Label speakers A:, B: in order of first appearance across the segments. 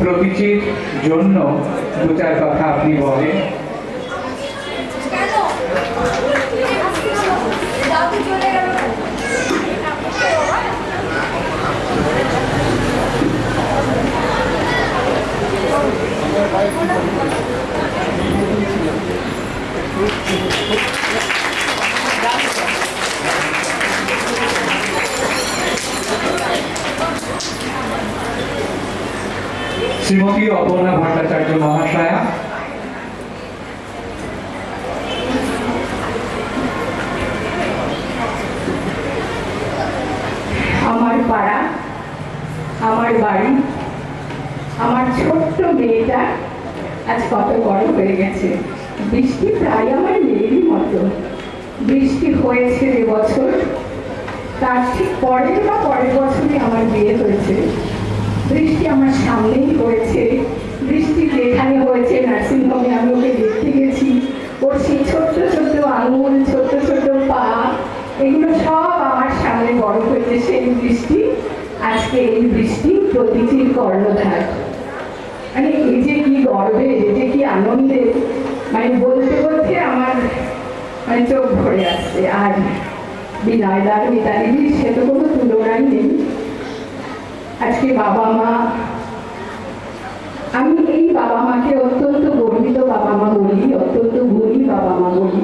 A: প্রতীচির জন্য দু চার কথা আপনি বলেন। শ্রীমতী অপর্ণা ভট্টাচার্য মহাশয়া,
B: আমার পাড়া, আমার বাড়ি, আমার ছোট্ট মেয়েটা আজ কত বড় হয়ে গেছে। বৃষ্টি প্রায় আমার মেয়েরই মতো। বৃষ্টি হয়েছে এবছর, তার ঠিক পরের বা পরের বছরই আমার বিয়ে হয়েছে। বৃষ্টি আমার সামনেই হয়েছে। বৃষ্টি যেখানে হয়েছে নার্সিংহোমে আমি ওকে দেখতে গেছি। ওর সেই ছোট্ট ছোট্ট আঙুল, ছোট্ট ছোট্ট পা, এগুলো সব আমার সামনে বড় হয়েছে। সেই বৃষ্টি, আজকে এই বৃষ্টি প্রতীচির কর্ণধার। মানে এই যে কি গর্বে, এই যে কি আনন্দে, মানে বলতে বলতে আমার মানে চোখ ভরে আসছে। আর বিনয়দার, মিতালিদির সে তো কোনো তুলনাই নেই। আজকে বাবা মা, আমি এই বাবা মাকে অত্যন্ত গর্বিত বাবা মা বলি, অত্যন্ত গুণী বাবা মা বলি।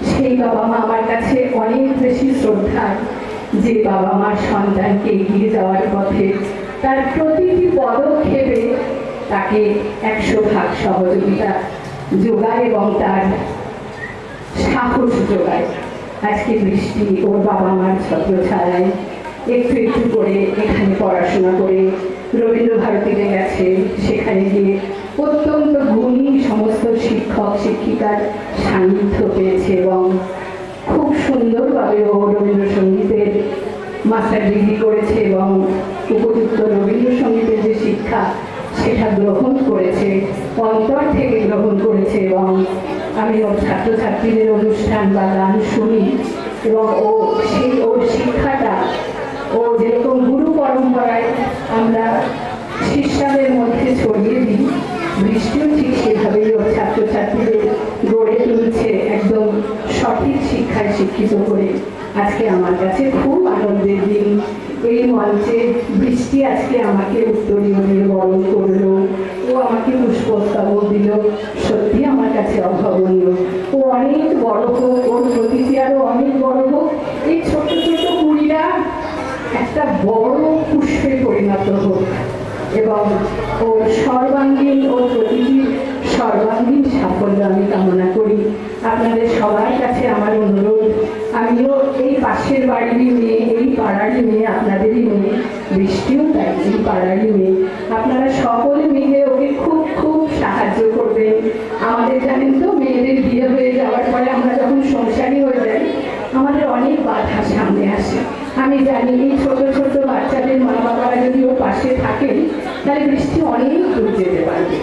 B: সেই বাবা মা আমার কাছে অনেক বেশি শ্রদ্ধার, যে বাবা মার সন্তানকে এগিয়ে যাওয়ার পথে তার প্রতিটি পদক্ষেপে তাকে 100 ভাগ সহযোগিতা যোগায় এবং তার সাহস যোগায়। আজকে বৃষ্টি ওর বাবা মার ছত্রছায়ায় একটু একটু করে এখানে পড়াশোনা করে রবীন্দ্র ভারতীতে গেছে। সেখানে গিয়ে অত্যন্ত গুণী সমস্ত শিক্ষক শিক্ষিকার সান্নিধ্য পেয়েছে এবং খুব সুন্দরভাবে ও রবীন্দ্রসঙ্গীতের মাস্টার ডিগ্রি করেছে এবং উপযুক্ত রবীন্দ্রসঙ্গীতের যে শিক্ষা সেটা গ্রহণ করেছে, অন্তর থেকে গ্রহণ করেছে। এবং আমি ওর ছাত্রছাত্রীদের অনুষ্ঠান বা গান শুনি এবং ও সেই ওর শিক্ষাটা ও যেরকম গুরু পরম্পরায় আমরা শিষ্যদের মধ্যে ছড়িয়ে দিই, বৃষ্টিও ঠিক সেভাবেই ওর ছাত্রছাত্রীদের গড়ে তুলছে একদম সঠিক শিক্ষায় শিক্ষিত করে। আজকে আমার কাছে খুব আনন্দের দিন। এই মঞ্চে বৃষ্টি আজকে আমাকে উত্তরীয় দিয়ে বরণ করলো, ও আমাকে পুষ্পস্তবক দিল, সত্যি আমার কাছে অভাবনীয়। ও অনেক বড় হোক, ওর প্রতিটি আরো অনেক বড় হোক, এই ছোট ছোট কুড়িরা একটা বড় পুষ্পে পরিণত হোক এবং ওর সর্বাঙ্গীন ও প্রতিটি সর্বাঙ্গীন সাফল্য আমি কামনা করি। আপনাদের সবার কাছে আমার অনুরোধ, আমিও এই পাশের বাড়িরই মেয়ে, এই পাড়ারই মেয়ে, আপনাদেরই মেয়ে, বৃষ্টিও তাই এই পাড়ারই মেয়ে। আপনারা সকলে মিলে ওকে খুব খুব সাহায্য করবেন। আমাদের জানেন তো, মেয়েদের বিয়ে হয়ে যাওয়ার পরে আমরা যখন সংসারী হয়ে যাই আমাদের অনেক বাধা সামনে আসে। আমি জানি এই ছোট ছোট বাচ্চাদের মা বাবারা যদি ওর পাশে থাকেন তাহলে বৃষ্টি অনেক দূর যেতে পারবে।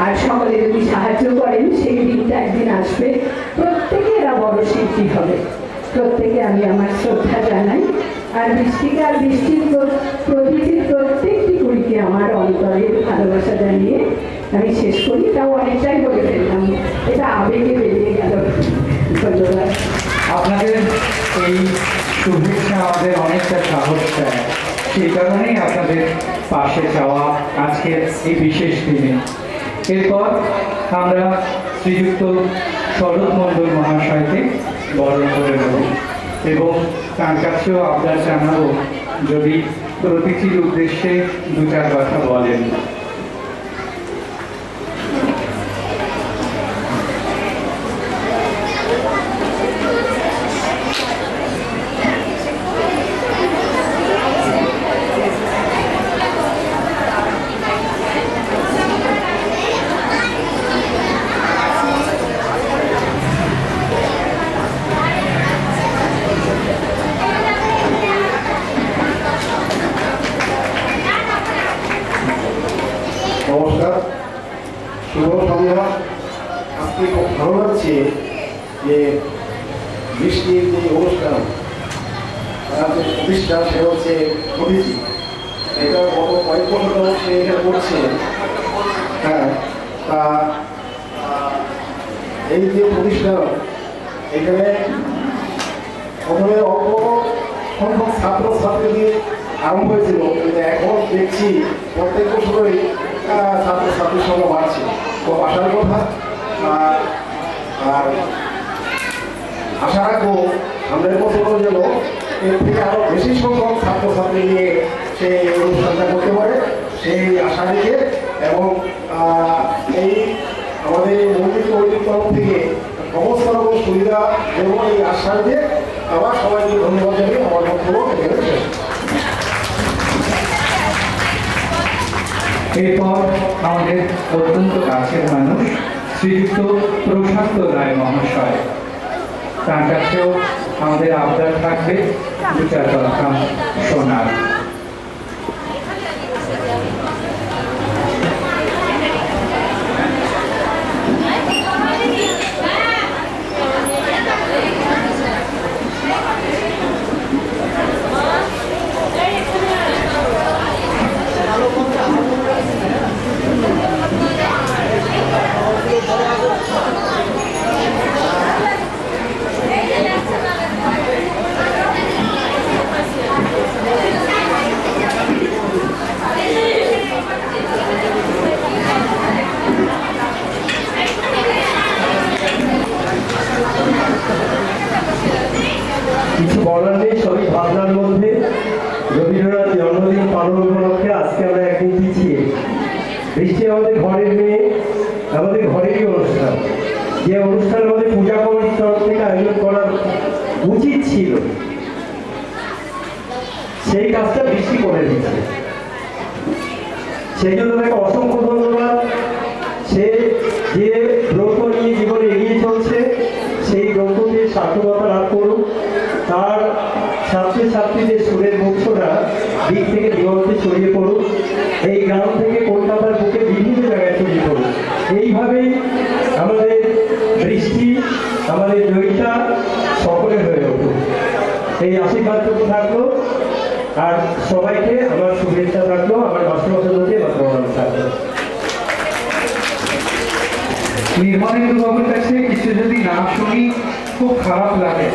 B: আর সকলে যদি সাহায্য করেন সেই দিনটা একদিন আসবে, প্রত্যেকে এরা বড় শিল্পী হবে। প্রত্যেকে আমি আমার শ্রদ্ধা জানাই। আর বৃষ্টিকে আর বৃষ্টির প্রতিটি প্রত্যেকটি কুড়িকে আমার অন্তরের ভালোবাসা জানিয়ে আমি শেষ করি। তাও অনেকটাই বলে ফেললাম, এটা আবেগে বেরিয়ে গেল। ধন্যবাদ।
A: আপনাদের এই শুভেচ্ছা আমাদের অনেকটা সাহস দেয়, সেই কারণেই আপনাদের পাশে যাওয়া আজকের এই বিশেষ দিনে। এরপর আমরা শ্রীযুক্ত শরৎ মণ্ডল মহাশয়কে বরণ করে নেব এবং তার কাছেও আবদার জানাবো যদি প্রতীচির উদ্দেশ্যে দু চার কথা বলেন।
C: নমস্কার, শুভ সন্ধ্যা। আজকে খুব ভালো লাগছে যে বৃষ্টির যে অনুষ্ঠান, তার যে প্রতিষ্ঠা সে হচ্ছে প্রতীচি। এটা গত কয়েক বছর যাবৎ সে এটা করছে। হ্যাঁ, তা এই যে প্রতিষ্ঠান, এখানে প্রথমে অল্প সংখ্যক ছাত্রছাত্রী দিয়ে আরম্ভ হয়েছিল, কিন্তু এখন দেখছি প্রত্যেক বছরই ছাত্রছাত্রীর সংখ্যা বাড়ছে। তো আসার কথা, আর আশা রাখবো সামনের বছরও যেন এর থেকে আরও বেশি সংখ্যক ছাত্রছাত্রী নিয়ে সেই অনুষ্ঠানটা করতে পারে, সেই আশা রেখে এবং এই আমাদের এই মন্দির কমিটির তরফ থেকে সমস্ত রকম সুবিধা এবং এই আশ্বাস দিয়ে আবার সবাইকে ধন্যবাদ জানিয়ে আমার বক্তব্য এখানে শেষ।
A: এরপর আমাদের অত্যন্ত কাছের মানুষ শ্রীযুক্ত প্রশান্ত রায় মহাশয়, তার কাছেও আমাদের আবদার থাকবে দু চার কথা শোনার।
D: কিছু বলার নেই, সবই ভাবনার মধ্যে। রবীন্দ্রনাথ জন্মদিন পালন উপলক্ষে আজকে আমরা একদিন পিছিয়ে। বৃষ্টি আমাদের ঘরের মেয়ে, আমাদের ঘরেরই অনুষ্ঠান। যে অনুষ্ঠান আমাদের পূজা কমিটির তরফ থেকে আয়োজন করা উচিত ছিল, সেই কাজটা বৃষ্টি করে দিচ্ছে। সেই জন্য তাকে অসংখ্য ধন্যবাদ। সে যে ব্রত নিয়ে জীবনে এগিয়ে চলছে, সেই ব্রতকে সার্থকতা লাভ করুক। তার ছাত্রছাত্রীদের সুরের বংশরা দিক থেকে দিগন্তে ছড়িয়ে পড়ুক, এই গ্রাম থেকে কলকাতার বুকে বিভিন্ন জায়গায় ছড়িয়ে পড়ুক। এইভাবেই আমাদের বৃষ্টি, আমাদের জয়িতা সকলে হয়ে উঠুক, এই আশীর্বাদটুকু থাকলো। আর সবাইকে আমার শুভেচ্ছা থাকলো, আমার মাস্টারমশাইকে মাস্টারমশাই থাকলো।
A: নির্মলেন্দু বাবুর কাছে কিছু যদি না শুনি খুব খারাপ লাগে।